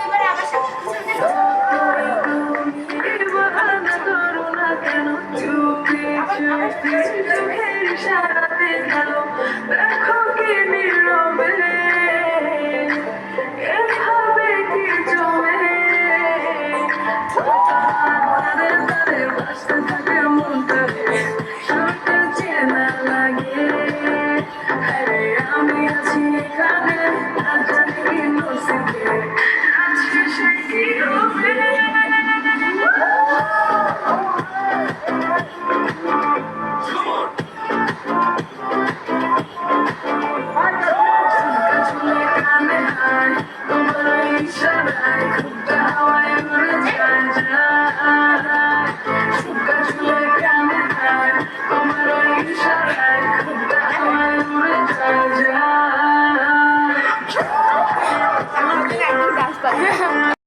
এবারে আবার দেখো কি নীরবে এভাবে কি জমে তারে তারে বাসতে থাকে মনটারে সবটা চেনা লাগে আরে আমি আছি এখানে না জানি কি নসিবে আজকে সে কি হবে একদম গাছ পাবে